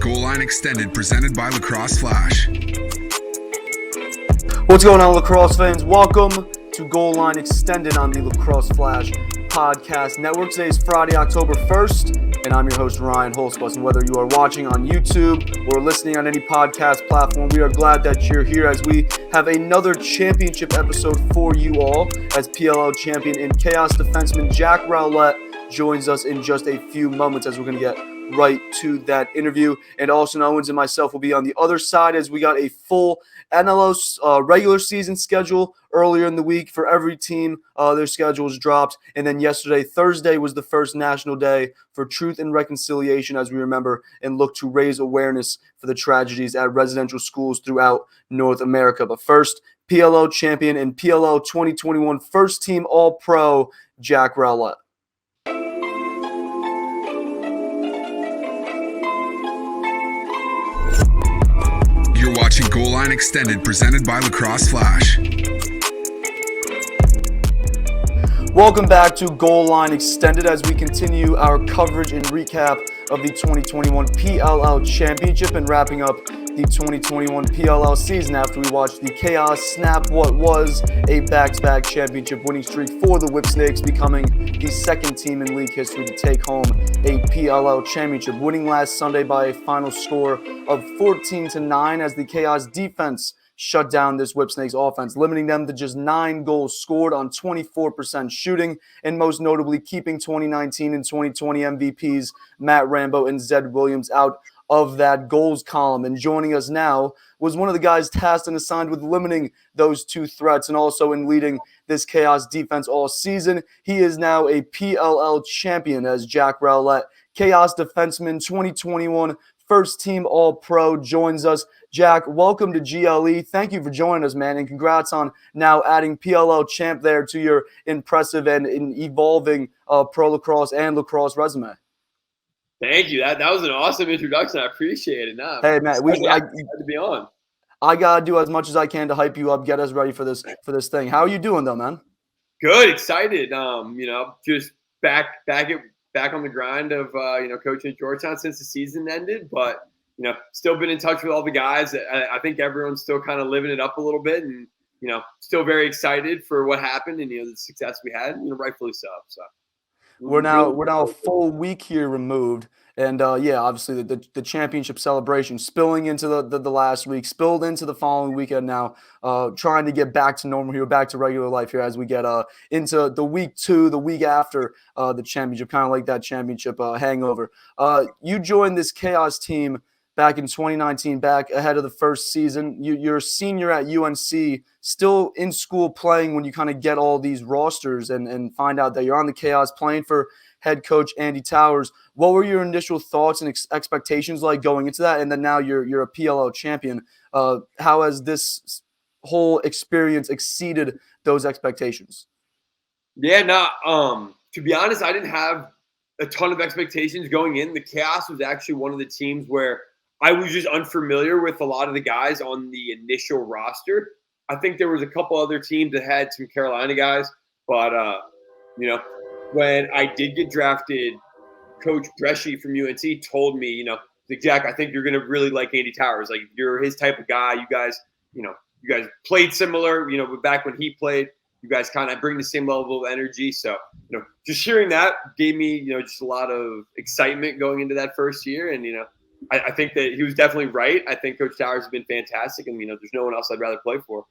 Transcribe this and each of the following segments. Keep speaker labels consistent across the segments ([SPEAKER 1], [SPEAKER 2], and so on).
[SPEAKER 1] Goal Line Extended, presented by Lacrosse Flash.
[SPEAKER 2] What's going on, Lacrosse fans? Welcome to Goal Line Extended on the Lacrosse Flash Podcast Network. Today is Friday, October 1st, and I'm your host, Ryan Hulsebos. And whether you are watching on YouTube or listening on any podcast platform, we are glad that you're here as we have another championship episode for you all, as PLL champion in chaos defenseman Jack Rowlett joins us in just a few moments, as we're going to get right to that interview. And Austin Owens and myself will be on the other side as we got a full NLO regular season schedule earlier in the week for every team. Their schedules dropped. And then yesterday, Thursday, was the first national day for truth and reconciliation, as we remember and look to raise awareness for the tragedies at residential schools throughout North America. But first, PLL champion and PLL 2021 first team All-Pro, Jack Rowlett.
[SPEAKER 1] You're watching Goal Line Extended, presented by Lacrosse Flash.
[SPEAKER 2] Welcome back to Goal Line Extended as we continue our coverage and recap of the 2021 PLL Championship and wrapping up the 2021 PLL season after we watched the chaos snap what was a back-to-back championship winning streak for the Whipsnakes, becoming the second team in league history to take home a PLL championship, winning last Sunday by a final score of 14-9 as the chaos defense shut down this Whipsnakes offense, limiting them to just 9 goals scored on 24% shooting, and most notably keeping 2019 and 2020 MVPs Matt Rambo and Zed Williams out of that goals column. And joining us now was one of the guys tasked and assigned with limiting those two threats and also in leading this chaos defense all season. He is now a PLL champion as Jack Rowlett, chaos defenseman 2021 first team All-Pro, joins us. Jack, welcome to GLE. Thank you for joining us, man, and congrats on now adding PLL champ there to your impressive and evolving pro lacrosse and lacrosse resume.
[SPEAKER 3] Thank you. That was an awesome introduction. I appreciate it.
[SPEAKER 2] Hey, man,
[SPEAKER 3] I had to be on.
[SPEAKER 2] I gotta do as much as I can to hype you up, get us ready for this thing. How are you doing, though, man?
[SPEAKER 3] Good, excited. Just back on the grind of coaching at Georgetown since the season ended, but still been in touch with all the guys. I think everyone's still kind of living it up a little bit, and still very excited for what happened and the success we had. Rightfully so. So.
[SPEAKER 2] We're now a full week here removed, and obviously the championship celebration spilling into the last week, spilled into the following weekend. Now, trying to get back to normal here, back to regular life here as we get into the week 2, the week after the championship, kind of like that championship hangover. You joined this chaos team back in 2019, back ahead of the first season. You're a senior at UNC, still in school playing when you kind of get all these rosters and find out that you're on the chaos playing for head coach Andy Towers. What were your initial thoughts and expectations like going into that? And then now you're a PLL champion. How has this whole experience exceeded those expectations?
[SPEAKER 3] Yeah, to be honest, I didn't have a ton of expectations going in. The chaos was actually one of the teams where I was just unfamiliar with a lot of the guys on the initial roster. I think there was a couple other teams that had some Carolina guys, but when I did get drafted, Coach Bresci from UNC told me, Jack, I think you're going to really like Andy Towers. Like, you're his type of guy. You guys played similar, back when he played. You guys kind of bring the same level of energy. So, just hearing that gave me, just a lot of excitement going into that first year. And, I think that he was definitely right. I think Coach Towers has been fantastic, and there's no one else I'd rather play for.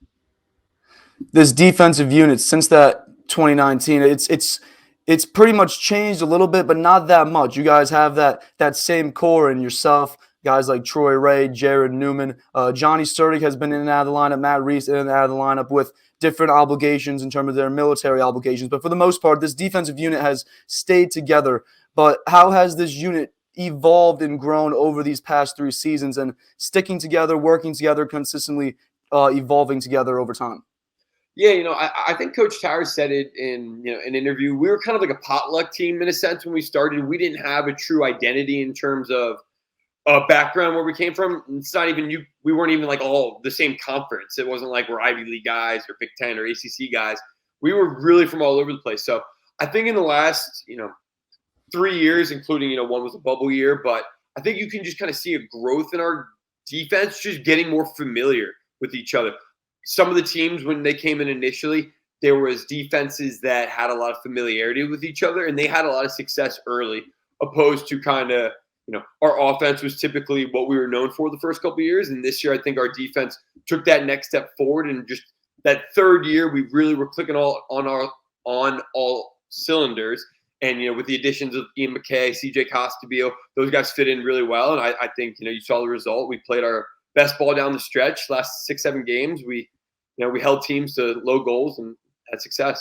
[SPEAKER 2] This defensive unit since that 2019, it's pretty much changed a little bit, but not that much. You guys have that same core in yourself. Guys like Troy Ray, Jared Newman, Johnny Sturdick has been in and out of the lineup. Matt Reese in and out of the lineup with different obligations in terms of their military obligations. But for the most part, this defensive unit has stayed together. But how has this unit evolved and grown over these past 3 seasons and sticking together, working together, consistently evolving together over time?
[SPEAKER 3] Yeah, I think Coach Towers said it in an interview. We were kind of like a potluck team in a sense when we started. We didn't have a true identity in terms of background where we came from. It's not even we weren't even like all the same conference. It wasn't like we're Ivy League guys or Big Ten or ACC guys. We were really from all over the place. So I think in the last 3 years, including one was a bubble year, but I think you can just kind of see a growth in our defense, just getting more familiar with each other. Some of the teams, when they came in initially, there was defenses that had a lot of familiarity with each other, and they had a lot of success early, opposed to kind of, our offense was typically what we were known for the first couple of years. And this year, I think our defense took that next step forward, and just that third year, we really were clicking on all cylinders. And, with the additions of Ian McKay, CJ Costabile, those guys fit in really well. And I think, you saw the result. We played our best ball down the stretch. Last 6-7 games, we held teams to low goals and had success.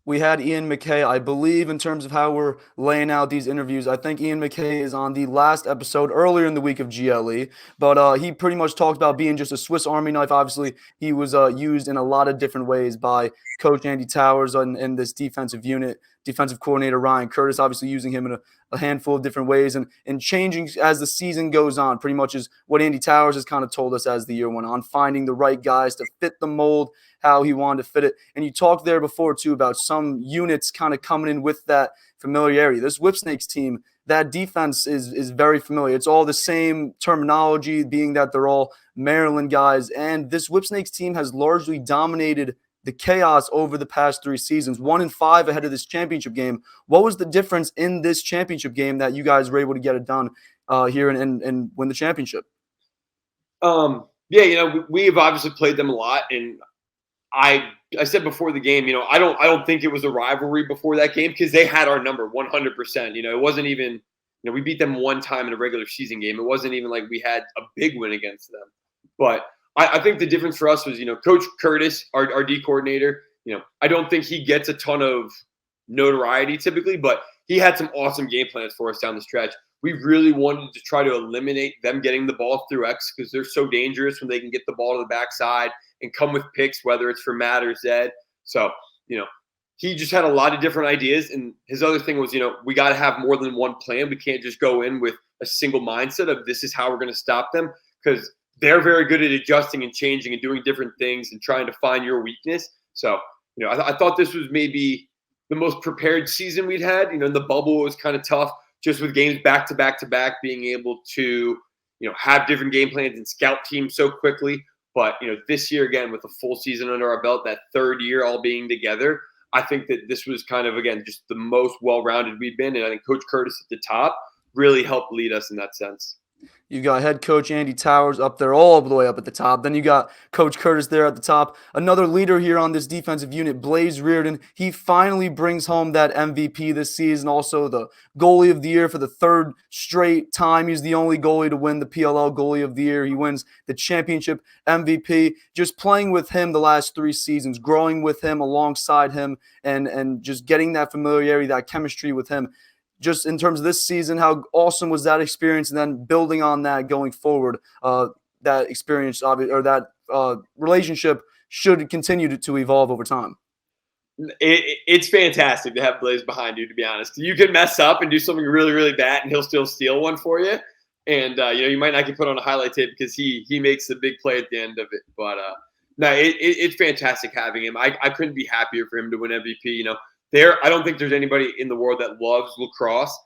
[SPEAKER 2] We had Ian McKay, I believe, in terms of how we're laying out these interviews. I think Ian McKay is on the last episode earlier in the week of GLE, but he pretty much talked about being just a Swiss Army knife. Obviously, he was used in a lot of different ways by Coach Andy Towers and this defensive unit. Defensive coordinator Ryan Curtis, obviously using him in a handful of different ways and changing as the season goes on, pretty much is what Andy Towers has kind of told us as the year went on, finding the right guys to fit the mold, how he wanted to fit it. And you talked there before, too, about some units kind of coming in with that familiarity. This Whipsnakes team, that defense is very familiar. It's all the same terminology, being that they're all Maryland guys. And this Whipsnakes team has largely dominated the chaos over the past 3 seasons, 1-5 ahead of this championship game. What was the difference in this championship game that you guys were able to get it done here and win the championship?
[SPEAKER 3] We have obviously played them a lot, and I said before the game, I don't think it was a rivalry before that game, because they had our number 100%. It wasn't even, we beat them one time in a regular season game. It wasn't even like we had a big win against them, but I think the difference for us was, Coach Curtis, our D coordinator, I don't think he gets a ton of notoriety typically, but he had some awesome game plans for us down the stretch. We really wanted to try to eliminate them getting the ball through X, because they're so dangerous when they can get the ball to the backside and come with picks, whether it's for Matt or Zed. So, he just had a lot of different ideas. And his other thing was, we got to have more than one plan. We can't just go in with a single mindset of this is how we're going to stop them, because they're very good at adjusting and changing and doing different things and trying to find your weakness. So, I thought this was maybe the most prepared season we'd had. In the bubble, it was kind of tough just with games back to back to back, being able to, have different game plans and scout teams so quickly. But, this year, again, with a full season under our belt, that third year all being together, I think that this was kind of, again, just the most well-rounded we've been. And I think Coach Curtis at the top really helped lead us in that sense.
[SPEAKER 2] You got head coach Andy Towers up there all the way up at the top. Then you got Coach Curtis there at the top. Another leader here on this defensive unit, Blaze Reardon. He finally brings home that MVP this season. Also the goalie of the year for the third straight time. He's the only goalie to win the PLL goalie of the year. He wins the championship MVP. Just playing with him the last 3 seasons, growing with him, alongside him, and just getting that familiarity, that chemistry with him. Just in terms of this season, how awesome was that experience? And then building on that going forward, that experience or that relationship should continue to evolve over time.
[SPEAKER 3] It's fantastic to have Blaze behind you, to be honest. You can mess up and do something really, really bad, and he'll still steal one for you. And, you might not get put on a highlight tape because he makes the big play at the end of it. But, no, it's fantastic having him. I couldn't be happier for him to win MVP, I don't think there's anybody in the world that loves lacrosse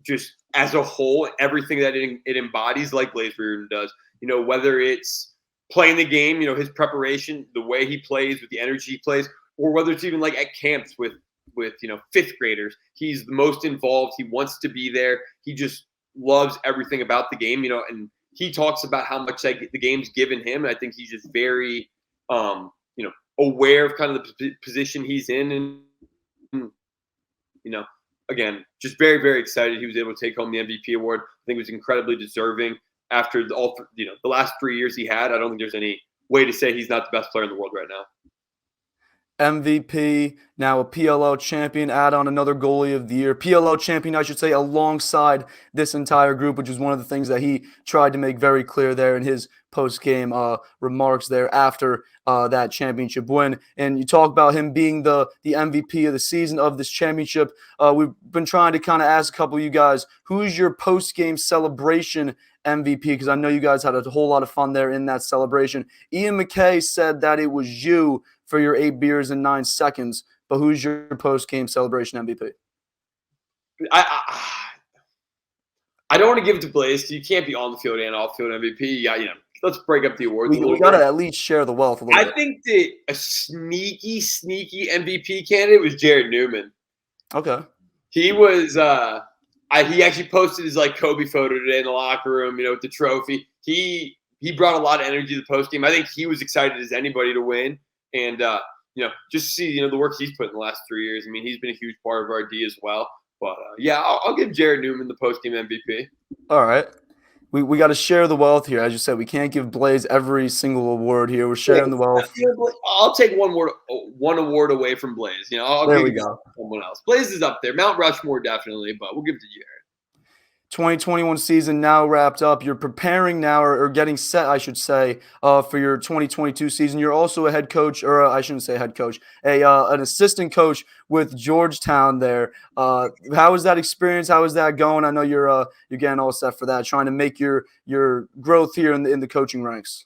[SPEAKER 3] just as a whole, everything that it embodies, like Blaze Reardon does. Whether it's playing the game, his preparation, the way he plays, with the energy he plays, or whether it's even like at camps with 5th graders. He's the most involved. He wants to be there. He just loves everything about the game, and he talks about how much the game's given him. And I think he's just very, aware of kind of the position he's in. And, again, just very, very excited he was able to take home the MVP award. I think it was incredibly deserving after the last 3 years he had. I don't think there's any way to say he's not the best player in the world right now.
[SPEAKER 2] MVP, now a PLL champion, add on another goalie of the year. PLL champion, I should say, alongside this entire group, which is one of the things that he tried to make very clear there in his post-game remarks there after that championship win. And you talk about him being the MVP of the season of this championship. We've been trying to kind of ask a couple of you guys, who's your post-game celebration MVP? Because I know you guys had a whole lot of fun there in that celebration. Ian McKay said that it was you for your 8 beers in 9 seconds. But who's your post-game celebration MVP?
[SPEAKER 3] I don't want to give it to Blaze because you can't be on the field and off field MVP. Let's break up the awards a little
[SPEAKER 2] We got to
[SPEAKER 3] bit.
[SPEAKER 2] at least share the wealth a little
[SPEAKER 3] I
[SPEAKER 2] bit.
[SPEAKER 3] think that a sneaky MVP candidate was Jared Newman.
[SPEAKER 2] Okay.
[SPEAKER 3] He was he actually posted his like Kobe photo today in the locker room, with the trophy. He brought a lot of energy to the post game. I think he was excited as anybody to win, and just see the work he's put in the last 3 years. I mean, he's been a huge part of our D as well. But I'll give Jared Newman the post game MVP.
[SPEAKER 2] All right. We got to share the wealth here. As you said, we can't give Blaze every single award here. We're sharing the wealth.
[SPEAKER 3] I'll take one award away from Blaze. I'll
[SPEAKER 2] There
[SPEAKER 3] give
[SPEAKER 2] we
[SPEAKER 3] it to
[SPEAKER 2] go.
[SPEAKER 3] someone else. Blaze is up there. Mount Rushmore definitely, but we'll give it to Jared.
[SPEAKER 2] 2021 season now wrapped up. You're preparing now, or getting set, I should say, for your 2022 season. You're also a head coach, or I shouldn't say head coach, an assistant coach with Georgetown there. How was that experience? How is that going? I know you're getting all set for that, trying to make your growth here in the coaching ranks.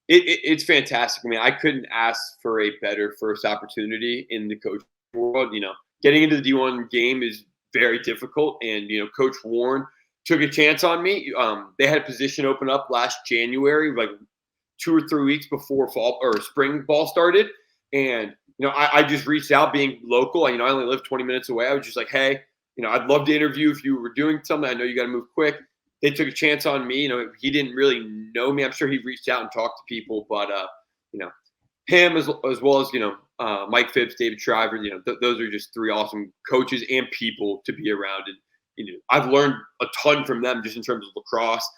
[SPEAKER 3] It's fantastic. I mean, I couldn't ask for a better first opportunity in the coaching world. Getting into the D1 game is very difficult, and Coach Warren took a chance on me. They had a position open up last January, like 2 or 3 weeks before fall or spring ball started. And, I just reached out being local. I only live 20 minutes away. I was just like, hey, I'd love to interview if you were doing something. I know you got to move quick. They took a chance on me. He didn't really know me. I'm sure he reached out and talked to people, but, him as well as, Mike Phipps, David Shriver, those are just 3 awesome coaches and people to be around. And, I've learned a ton from them just in terms of lacrosse.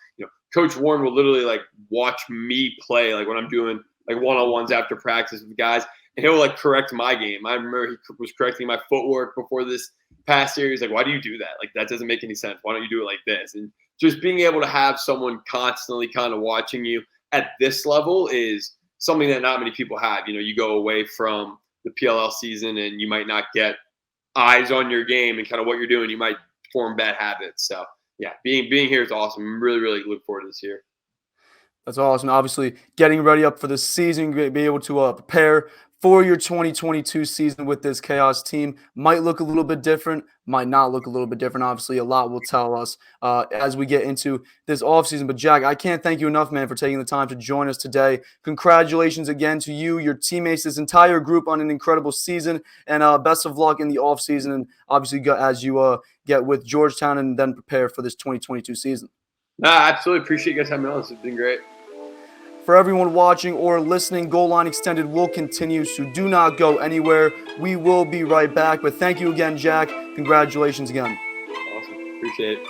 [SPEAKER 3] Coach Warren will literally like watch me play, like when I'm doing like one-on-ones after practice with guys, and he'll like correct my game. I remember he was correcting my footwork before this past year. He's like, "Why do you do that? Like that doesn't make any sense. Why don't you do it like this?" And just being able to have someone constantly kind of watching you at this level is something that not many people have. You go away from the PLL season and you might not get eyes on your game and kind of what you're doing. You might form bad habits. So being here is awesome. I'm really, really looking forward to this year.
[SPEAKER 2] That's awesome. Obviously, getting ready up for the season, be able to prepare for your 2022 season with this Chaos team might look a little bit different, might not look a little bit different. Obviously, a lot will tell us as we get into this offseason. But, Jack, I can't thank you enough, man, for taking the time to join us today. Congratulations again to you, your teammates, this entire group on an incredible season, and best of luck in the offseason and obviously as you get with Georgetown and then prepare for this 2022 season.
[SPEAKER 3] No, I absolutely appreciate you guys having me on. This has been great.
[SPEAKER 2] For everyone watching or listening, Goal Line Extended will continue, so do not go anywhere. We will be right back. But thank you again, Jack. Congratulations again.
[SPEAKER 3] Awesome. Appreciate it.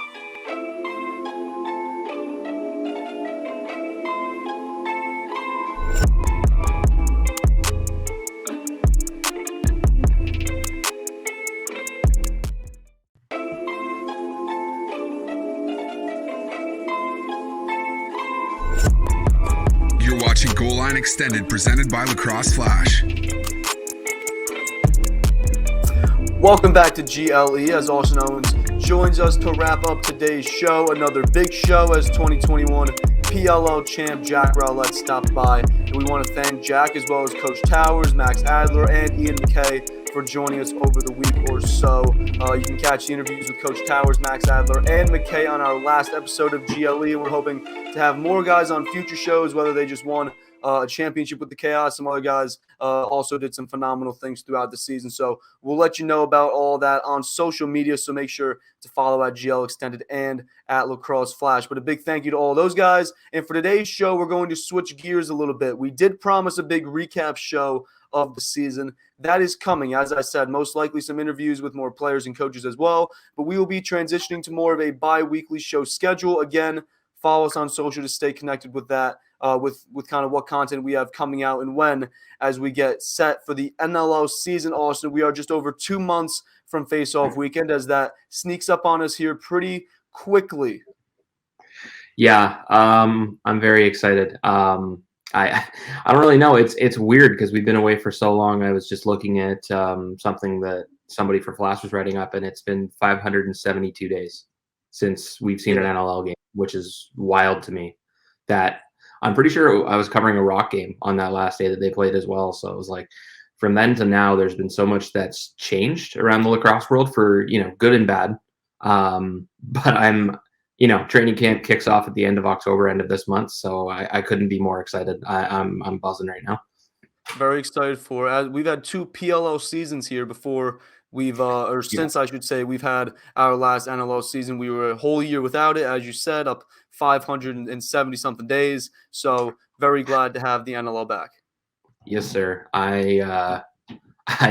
[SPEAKER 1] You're watching Goal Line Extended, presented by Lacrosse Flash.
[SPEAKER 2] Welcome back to GLE, as Austin Owens joins us to wrap up today's show. Another big show as 2021 PLL champ Jack Rowlett stopped by. And we want to thank Jack as well as Coach Towers, Max Adler, and Ian McKay for joining us over the week or so. You can catch the interviews with Coach Towers, Max Adler, and McKay on our last episode of GLE. We're hoping to have more guys on future shows, whether they just won a championship with the Chaos. Some other guys also did some phenomenal things throughout the season. So we'll let you know about all that on social media. So make sure to follow at GL Extended and at Lacrosse Flash. But a big thank you to all those guys. And for today's show, we're going to switch gears a little bit. We did promise a big recap show of the season. That is coming. As I said, most likely some interviews with more players and coaches as well. But we will be transitioning to more of a bi-weekly show schedule. Again, follow us on social to stay connected with that. With kind of what content we have coming out and when as we get set for the NLL season. Also, we are just over 2 months from face-off weekend as that sneaks up on us here pretty quickly.
[SPEAKER 4] Yeah, I'm very excited. I don't really know. It's weird because we've been away for so long. I was just looking at something that somebody for Flash was writing up, and it's been 572 days since we've seen an NLL game, which is wild to me. That I'm pretty sure I was covering a Rock game on that last day that they played as well. So it was like from then to now, there's been so much that's changed around the lacrosse world for, good and bad. But I'm training camp kicks off at the end of October, end of this month. So I couldn't be more excited. I'm buzzing right now.
[SPEAKER 2] Very excited for. We've had 2 PLL seasons here before or since I should say, we've had our last NLL season. We were a whole year without it, as you said, up 570 something days. So very glad to have the NLL back.
[SPEAKER 4] Yes, sir. I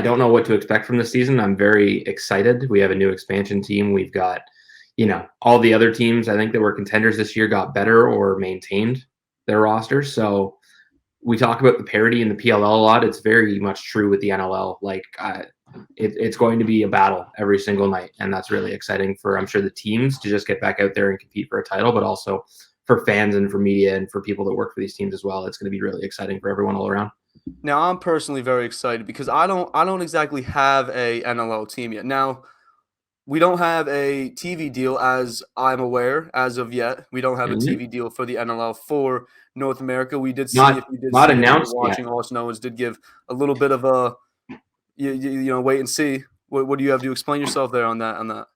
[SPEAKER 4] don't know what to expect from this season. I'm very excited. We have a new expansion team. We've got, all the other teams I think that were contenders this year got better or maintained their rosters. So we talk about the parity in the PLL a lot. It's very much true with the NLL. Like it's going to be a battle every single night. And that's really exciting for, I'm sure, the teams to just get back out there and compete for a title, but also for fans and for media and for people that work for these teams as well. It's going to be really exciting for everyone all around.
[SPEAKER 2] Now, I'm personally very excited because I don't exactly have a NLL team yet. Now, we don't have a TV deal, as I'm aware, as of yet. We don't have a TV deal for the NLL for North America. We did see
[SPEAKER 4] announced
[SPEAKER 2] watching
[SPEAKER 4] yet.
[SPEAKER 2] Austin Owens did give a little bit of a wait and see. What do you have to explain yourself there on that?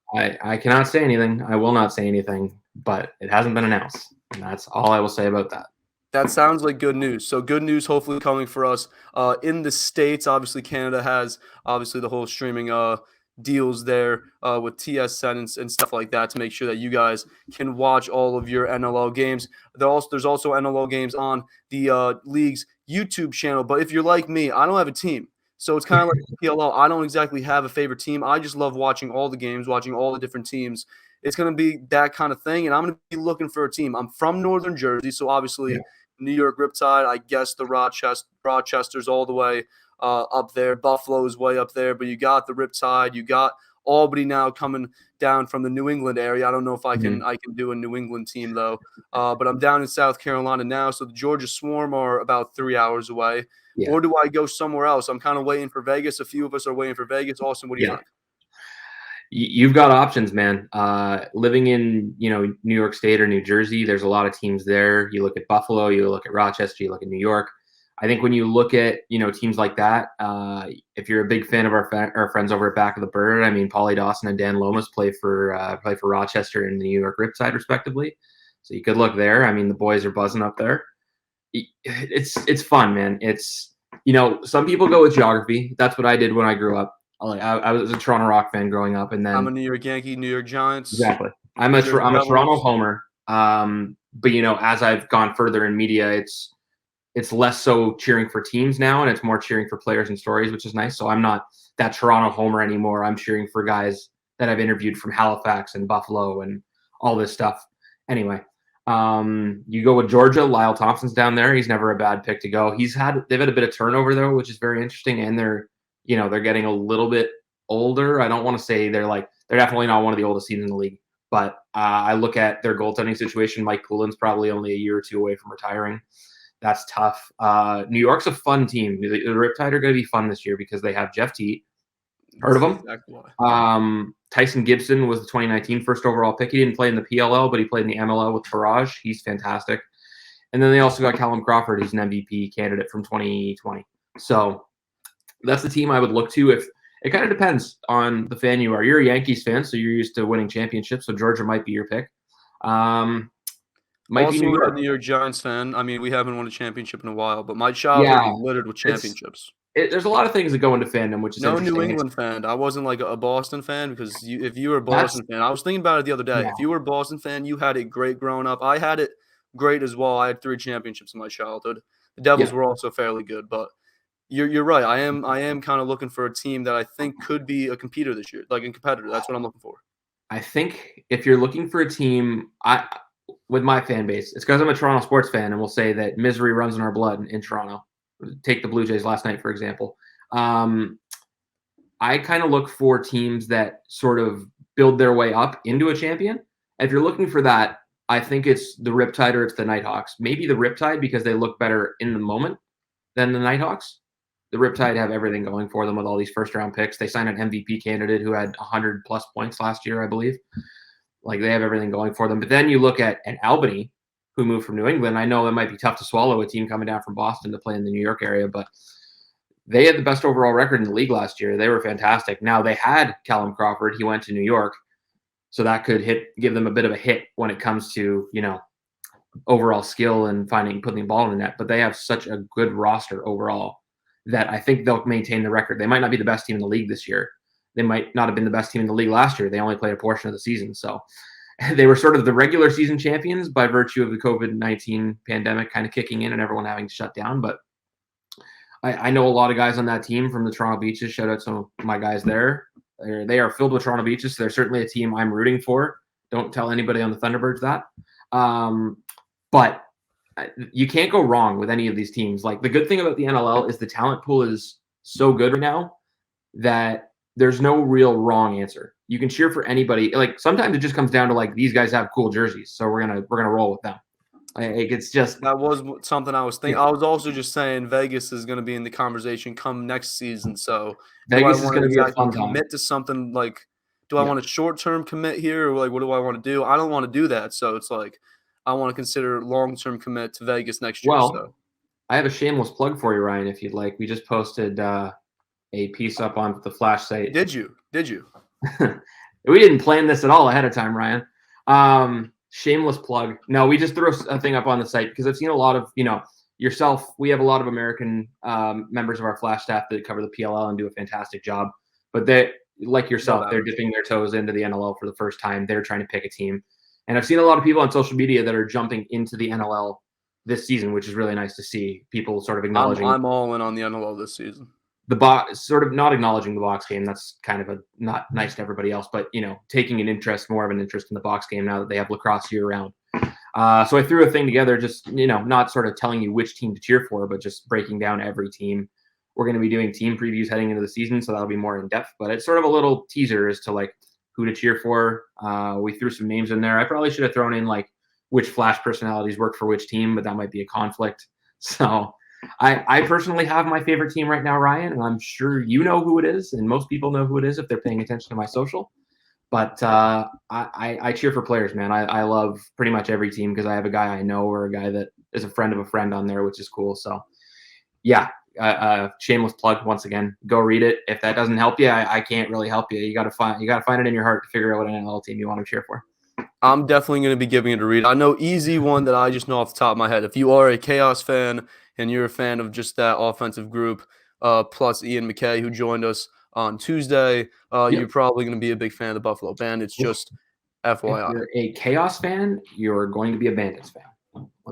[SPEAKER 4] I cannot say anything. I will not say anything, but it hasn't been announced, and that's all I will say about that.
[SPEAKER 2] That sounds like good news. So good news hopefully coming for us in the States. Obviously, Canada has the whole streaming deals there with TSN and stuff like that to make sure that you guys can watch all of your NLL games. There's also NLL games on the league's YouTube channel. But if you're like me, I don't have a team. So it's kind of like PLL. I don't exactly have a favorite team. I just love watching all the games, watching all the different teams. It's going to be that kind of thing, and I'm going to be looking for a team. I'm from Northern Jersey, so obviously New York Riptide, I guess the Rochester's all the way up there. Buffalo's way up there, but you got the Riptide. You got Albany now coming down from the New England area. I don't know if I can do a New England team, though. But I'm down in South Carolina now, so the Georgia Swarm are about 3 hours away. Yeah. Or do I go somewhere else? I'm kind of waiting for Vegas. A few of us are waiting for Vegas. Austin, what do you think?
[SPEAKER 4] You've got options, man. Living in, New York State or New Jersey, there's a lot of teams there. You look at Buffalo, you look at Rochester, you look at New York. I think when you look at, teams like that, if you're a big fan of our friends over at Back of the Bird, I mean, Paulie Dawson and Dan Lomas play for Rochester and the New York Riptide, respectively. So you could look there. I mean, the boys are buzzing up there. It's fun, man. It's, some people go with geography. That's what I did when I grew up. I was a Toronto Rock fan growing up, and then
[SPEAKER 2] I'm a New York Yankee, New York Giants.
[SPEAKER 4] Exactly. I'm a Toronto homer. But as I've gone further in media, it's less so cheering for teams now, and it's more cheering for players and stories, which is nice. So I'm not that Toronto homer anymore. I'm cheering for guys that I've interviewed from Halifax and Buffalo and all this stuff. Anyway, you go with Georgia. Lyle Thompson's down there. He's never a bad pick to go. They've had a bit of turnover though, which is very interesting, and they're getting a little bit older. I don't want to say they're definitely not one of the oldest teams in the league, but I look at their goaltending situation. Mike Poulin's probably only a year or two away from retiring. That's tough. New York's a fun team. The Riptide are going to be fun this year because they have Jeff Teat. Heard of him? Exactly. Tyson Gibson was the 2019 first overall pick. He didn't play in the PLL, but he played in the MLL with Farage. He's fantastic. And then they also got Callum Crawford, who's an MVP candidate from 2020. So that's the team I would look to. If it kind of depends on the fan you are. You're a Yankees fan, so you're used to winning championships. So Georgia might be your pick.
[SPEAKER 2] Might also be a New York Giants fan. I mean, we haven't won a championship in a while, but my childhood was littered with championships.
[SPEAKER 4] There's a lot of things that go into fandom, which is
[SPEAKER 2] no New England fan. I wasn't like a Boston fan because if you were a Boston fan, I was thinking about it the other day. Yeah. If you were a Boston fan, you had it great growing up. I had it great as well. I had 3 championships in my childhood. The Devils were also fairly good, but you're right. I am kind of looking for a team that I think could be a competitor this year, like a competitor. That's what I'm looking for.
[SPEAKER 4] I think if you're looking for a team, with my fan base, it's because I'm a Toronto sports fan, and we'll say that misery runs in our blood in Toronto. Take the Blue Jays last night, for example. I kind of look for teams that sort of build their way up into a champion. If you're looking for that, I think it's the Riptide or it's the Nighthawks. Maybe the Riptide because they look better in the moment than the Nighthawks. The Riptide have everything going for them with all these first-round picks. They signed an MVP candidate who had 100-plus points last year, I believe. Like, they have everything going for them. But then you look at an Albany, who moved from New England. I know it might be tough to swallow a team coming down from Boston to play in the New York area, but they had the best overall record in the league last year. They were fantastic. Now, they had Callum Crawford. He went to New York. So that could give them a bit of a hit when it comes to, overall skill and putting the ball in the net. But they have such a good roster overall that I think they'll maintain the record. They might not be the best team in the league this year. They might not have been the best team in the league last year. They only played a portion of the season. So they were sort of the regular season champions by virtue of the COVID-19 pandemic kind of kicking in and everyone having to shut down. But I know a lot of guys on that team from the Toronto Beaches. Shout out to my guys there. They are filled with Toronto Beaches. So they're certainly a team I'm rooting for. Don't tell anybody on the Thunderbirds that. But you can't go wrong with any of these teams. Like, the good thing about the NLL is the talent pool is so good right now that there's no real wrong answer. You can cheer for anybody. Like, sometimes it just comes down to, like, these guys have cool jerseys, so we're gonna roll with them. Like, it's just
[SPEAKER 2] that was something I was thinking. I was also just saying Vegas is going to be in the conversation come next season. So
[SPEAKER 4] Vegas is going to be a fun time.
[SPEAKER 2] Commit to something like, do I want a short-term commit here, or like, what do I want to do? I don't want to do that. So it's like, I want to consider long-term commit to Vegas next year.
[SPEAKER 4] Well,
[SPEAKER 2] so
[SPEAKER 4] I have a shameless plug for you, Ryan, if you'd like. We just posted a piece up on the Flash site.
[SPEAKER 2] Did you?
[SPEAKER 4] We didn't plan this at all ahead of time, Ryan. Shameless plug. No, we just threw a thing up on the site because I've seen a lot of, yourself. We have a lot of American members of our Flash staff that cover the PLL and do a fantastic job. But they, like yourself, they're dipping their toes into the NLL for the first time. They're trying to pick a team. And I've seen a lot of people on social media that are jumping into the NLL this season, which is really nice to see. People sort of acknowledging.
[SPEAKER 2] I'm all in on the NLL this season.
[SPEAKER 4] The box, sort of not acknowledging the box game. That's kind of not nice to everybody else, but taking more of an interest in the box game now that they have lacrosse year round. So I threw a thing together, just not sort of telling you which team to cheer for, but just breaking down every team. We're going to be doing team previews heading into the season, so that'll be more in depth. But it's sort of a little teaser as to like who to cheer for. We threw some names in there. I probably should have thrown in like which Flash personalities work for which team, but that might be a conflict. So I personally have my favorite team right now, Ryan, and I'm sure you know who it is, and most people know who it is if they're paying attention to my social. But I cheer for players, man. I love pretty much every team because I have a guy I know or a guy that is a friend of a friend on there, which is cool. So, yeah, shameless plug once again. Go read it. If that doesn't help you, I can't really help you. You gotta find it in your heart to figure out what NLL team you want to cheer for.
[SPEAKER 2] I'm definitely going to be giving it a read. I know easy one that I just know off the top of my head. If you are a Chaos fan and you're a fan of just that offensive group, plus Ian McKay, who joined us on Tuesday, you're probably going to be a big fan of the Buffalo Bandits. Just FYI.
[SPEAKER 4] If you're a Chaos fan, you're going to be a Bandits fan.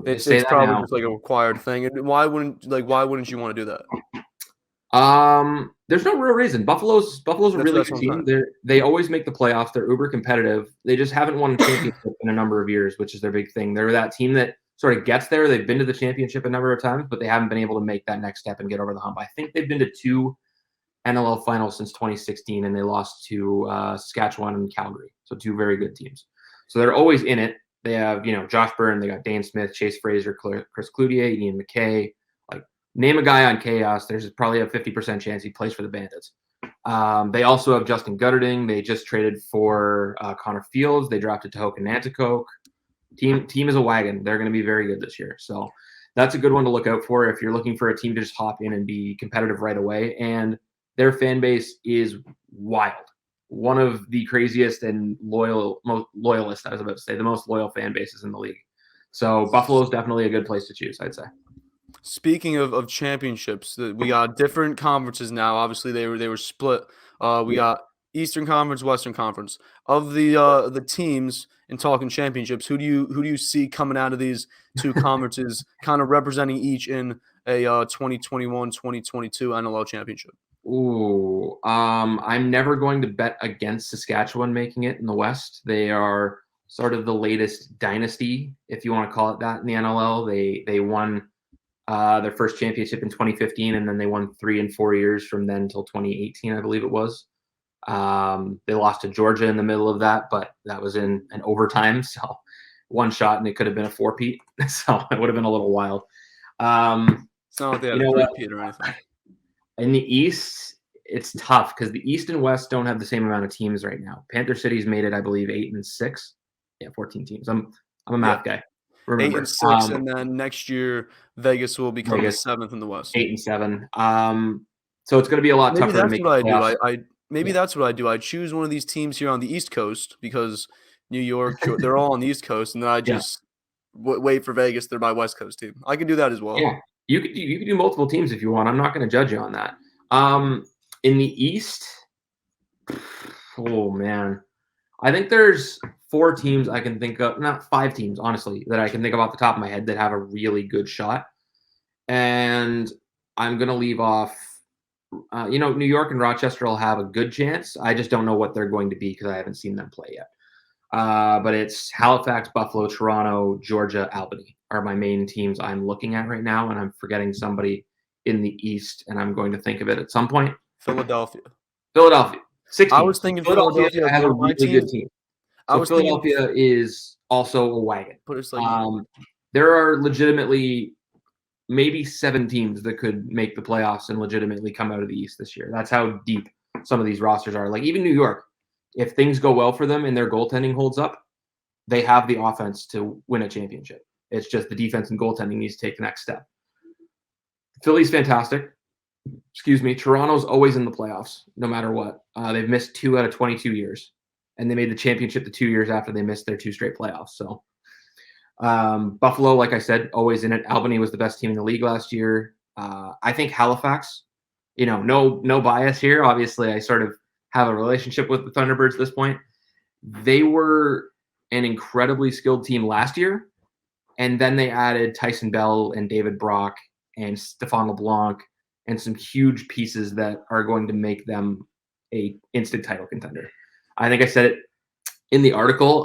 [SPEAKER 2] It's probably just like a required thing. Why wouldn't you want to do that?
[SPEAKER 4] There's no real reason. Buffalo's a really good team. They always make the playoffs. They're uber competitive. They just haven't won a championship in a number of years, which is their big thing. They're that team that sort of gets there. They've been to the championship a number of times, but they haven't been able to make that next step and get over the hump. I think they've been to 2 NLL finals since 2016, and they lost to Saskatchewan and Calgary. So 2 very good teams. So they're always in it. They have, Josh Byrne, they got Dane Smith, Chase Fraser, Chris Cloutier, Ian McKay. Like, name a guy on Chaos, there's probably a 50% chance he plays for the Bandits. They also have Justin Gutterding. They just traded for Connor Fields. They drafted Tehoka Nanticoke. Team is a wagon. They're going to be very good this year. So that's a good one to look out for if you're looking for a team to just hop in and be competitive right away. And their fan base is wild. One of the craziest and most loyalist, I was about to say, the most loyal fan bases in the league. So Buffalo is definitely a good place to choose, I'd say.
[SPEAKER 2] Speaking of championships, we got different conferences now. Obviously, they were split. We got Eastern Conference, Western Conference. Of the teams in talking championships, who do you see coming out of these 2 conferences, kind of representing each in a 2021-2022 NLL championship?
[SPEAKER 4] Ooh, I'm never going to bet against Saskatchewan making it in the West. They are sort of the latest dynasty, if you want to call it that, in the NLL. They won their first championship in 2015, and then they won 3 and 4 years from then till 2018, I believe it was. They lost to Georgia in the middle of that, but that was in an overtime, so one shot and it could have been a 4-peat, so it would have been a little wild.
[SPEAKER 2] It's not like they had a 3-peat or anything.
[SPEAKER 4] In the East, it's tough because the East and West don't have the same amount of teams right now. Panther City's made it, I believe, 8 and 6. Yeah, 14 teams. I'm a math guy. Remember.
[SPEAKER 2] 8 and 6, and then next year Vegas will become the 7th in the West.
[SPEAKER 4] 8 and 7. So it's going to be a lot tougher to make.
[SPEAKER 2] Maybe maybe that's what I do. I choose one of these teams here on the East Coast because New York, they're all on the East Coast, and then I
[SPEAKER 4] Yeah.
[SPEAKER 2] just wait for Vegas. They're my West Coast team. I can do that as well.
[SPEAKER 4] Yeah, you could do multiple teams if you want. I'm not going to judge you on that. In the East, oh man, I think there's 4 teams I can think of, not 5 teams, honestly, that I can think of off the top of my head that have a really good shot. And I'm going to leave off, New York and Rochester will have a good chance. I just don't know what they're going to be because I haven't seen them play yet. But it's Halifax, Buffalo, Toronto, Georgia, Albany are my main teams I'm looking at right now. And I'm forgetting somebody in the East, and I'm going to think of it at some point.
[SPEAKER 2] Philadelphia.
[SPEAKER 4] 6
[SPEAKER 2] I
[SPEAKER 4] teams.
[SPEAKER 2] was thinking Philadelphia
[SPEAKER 4] has a
[SPEAKER 2] one of my
[SPEAKER 4] really
[SPEAKER 2] teams.
[SPEAKER 4] good team.
[SPEAKER 2] I
[SPEAKER 4] So
[SPEAKER 2] was thinking,
[SPEAKER 4] Philadelphia is also a wagon.
[SPEAKER 2] but it's like
[SPEAKER 4] There are legitimately maybe 7 teams that could make the playoffs and legitimately come out of the East this year. That's how deep some of these rosters are. Like even New York, if things go well for them and their goaltending holds up, they have the offense to win a championship. It's just the defense and goaltending needs to take the next step. Philly's fantastic. Toronto's always in the playoffs, no matter what. They've missed 2 out of 22 years, and they made the championship the 2 years after they missed their 2 straight playoffs. So Buffalo, like I said, always in it. Albany was the best team in the league last year. I think Halifax, no bias here. Obviously, I sort of have a relationship with the Thunderbirds at this point. They were an incredibly skilled team last year, and then they added Tyson Bell and David Brock and Stephane LeBlanc and some huge pieces that are going to make them a instant title contender. I think I said it in the article.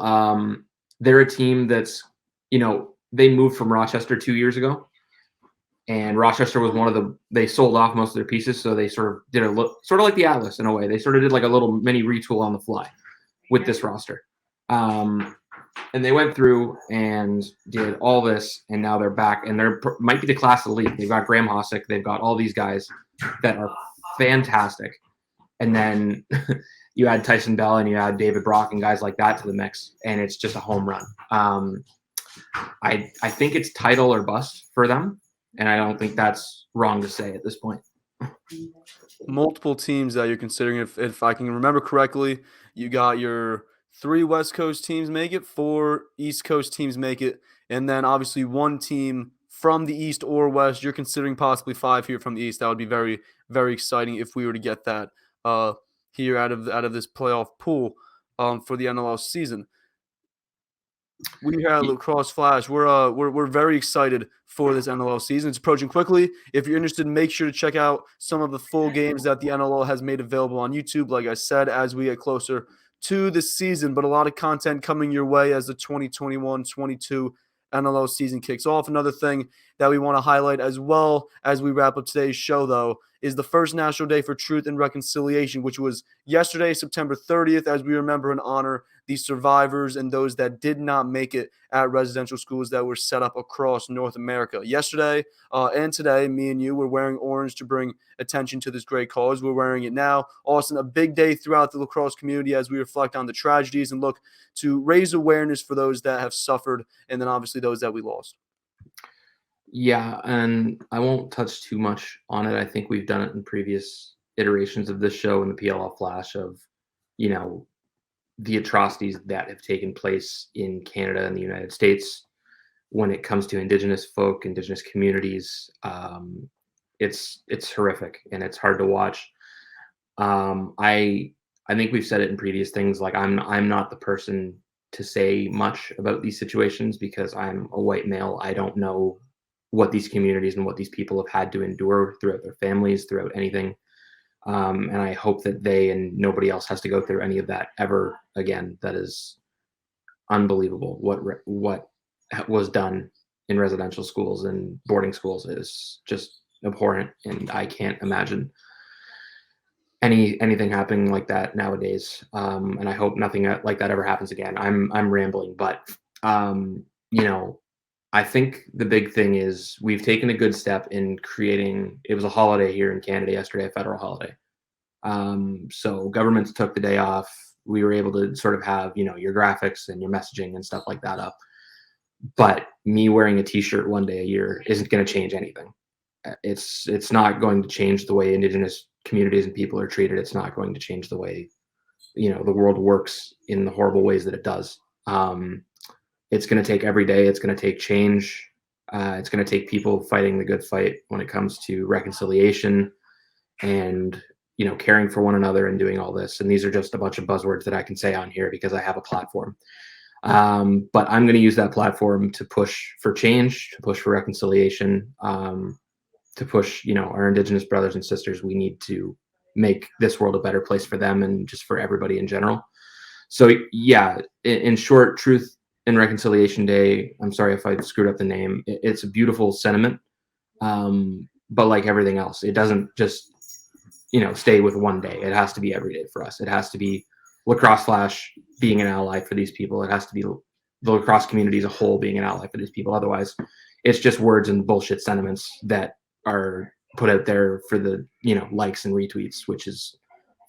[SPEAKER 4] They're a team that's, they moved from Rochester 2 years ago, and Rochester was they sold off most of their pieces. So they sort of did sort of like the Atlas in a way. They sort of did like a little mini retool on the fly with this roster. And they went through and did all this, and now they're back, and they're might be the class of the league. They've got Graham Hossack. They've got all these guys that are fantastic. And then you add Tyson Bell and you add David Brock and guys like that to the mix, and it's just a home run. I think it's title or bust for them, and I don't think that's wrong to say at this point.
[SPEAKER 2] Multiple teams that you're considering. If I can remember correctly, you got your 3 West Coast teams make it, 4 East Coast teams make it, and then obviously 1 team from the East or West. You're considering possibly 5 here from the East. That would be very, very exciting if we were to get that here out of this playoff pool for the NLL season. We here at Lacrosse Flash, we're very excited for this NLL season. It's approaching quickly. If you're interested, make sure to check out some of the full games that the NLL has made available on YouTube. Like I said, as we get closer to the season, but a lot of content coming your way as the 2021-22 NLL season kicks off. Another thing that we want to highlight as well as we wrap up today's show, though, is the first National Day for Truth and Reconciliation, which was yesterday, September 30th, as we remember and honor the survivors and those that did not make it at residential schools that were set up across North America. Yesterday and today, me and you were wearing orange to bring attention to this great cause. We're wearing it now. Austin, a big day throughout the lacrosse community as we reflect on the tragedies and look to raise awareness for those that have suffered and then obviously those that we lost.
[SPEAKER 4] Yeah, and I won't touch too much on it. I think we've done it in previous iterations of this show in the PLL Flash of, the atrocities that have taken place in Canada and the United States when it comes to Indigenous folk, Indigenous communities. It's horrific and it's hard to watch. I think we've said it in previous things. Like I'm not the person to say much about these situations because I'm a white male. I don't know what these communities and what these people have had to endure throughout their families, throughout anything. And I hope that they and nobody else has to go through any of that ever again. That is unbelievable. What was done in residential schools and boarding schools is just abhorrent, and I can't imagine anything happening like that nowadays. And I hope nothing like that ever happens again. I'm rambling, but I think the big thing is we've taken a good step in creating, it was a holiday here in Canada yesterday, a federal holiday. So governments took the day off. We were able to sort of have, your graphics and your messaging and stuff like that up. But me wearing a t-shirt one day a year isn't going to change anything. It's not going to change the way Indigenous communities and people are treated, it's not going to change the way, the world works in the horrible ways that it does. It's going to take every day. It's going to take change. It's going to take people fighting the good fight when it comes to reconciliation and, caring for one another and doing all this. And these are just a bunch of buzzwords that I can say on here because I have a platform. But I'm going to use that platform to push for change, to push for reconciliation, to push, our Indigenous brothers and sisters. We need to make this world a better place for them and just for everybody in general. So yeah, in short, Truth and Reconciliation Day, I'm sorry if I screwed up the name. It's a beautiful sentiment. But like everything else, it doesn't just, stay with one day. It has to be every day for us. It has to be Lacrosse Flash being an ally for these people. It has to be the lacrosse community as a whole being an ally for these people. Otherwise, it's just words and bullshit sentiments that are put out there for the, likes and retweets, which is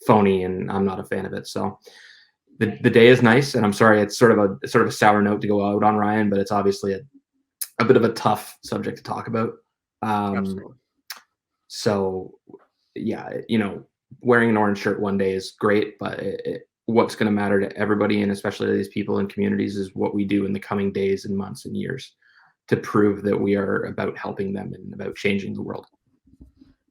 [SPEAKER 4] phony, and I'm not a fan of it. So the day is nice, and I'm sorry it's sort of a sour note to go out on, Ryan, but it's obviously a bit of a tough subject to talk about.
[SPEAKER 2] Absolutely.
[SPEAKER 4] So yeah, wearing an orange shirt one day is great, but what's going to matter to everybody, and especially to these people and communities, is what we do in the coming days and months and years to prove that we are about helping them and about changing the world.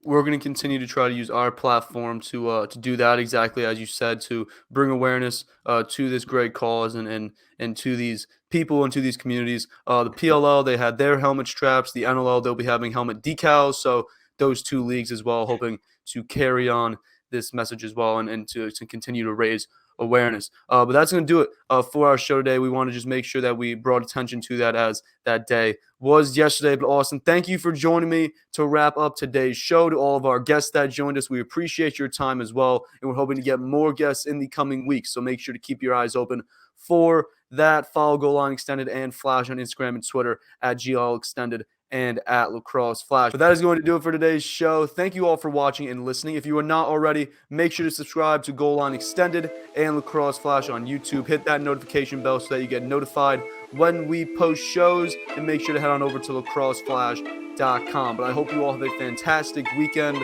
[SPEAKER 2] We're going to continue to try to use our platform to do that, exactly as you said, to bring awareness to this great cause and to these people and to these communities. The PLL, they had their helmet straps. The NLL, they'll be having helmet decals. So those two leagues as well, hoping to carry on this message as well and to continue to raise awareness. But that's going to do it for our show today. We want to just make sure that we brought attention to that, as that day was yesterday. But Austin, thank you for joining me to wrap up today's show. To all of our guests that joined us, we appreciate your time as well, and we're hoping to get more guests in the coming weeks. So make sure to keep your eyes open for that. Follow Goal Line Extended and Flash on Instagram and Twitter at GL Extended and at Lacrosse Flash. But that is going to do it for today's show. Thank you all for watching and listening. If you are not already, make sure to subscribe to Goal Line Extended and Lacrosse Flash on YouTube. Hit that notification bell so that you get notified when we post shows, and make sure to head on over to lacrosseflash.com. But I hope you all have a fantastic weekend.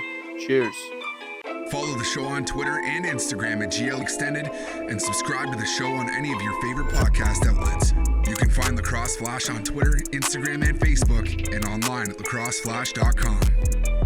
[SPEAKER 2] Cheers.
[SPEAKER 1] Follow the show on Twitter and Instagram at GL Extended, and subscribe to the show on any of your favorite podcast outlets. You can find Lacrosse Flash on Twitter, Instagram, and Facebook, and online at lacrosseflash.com.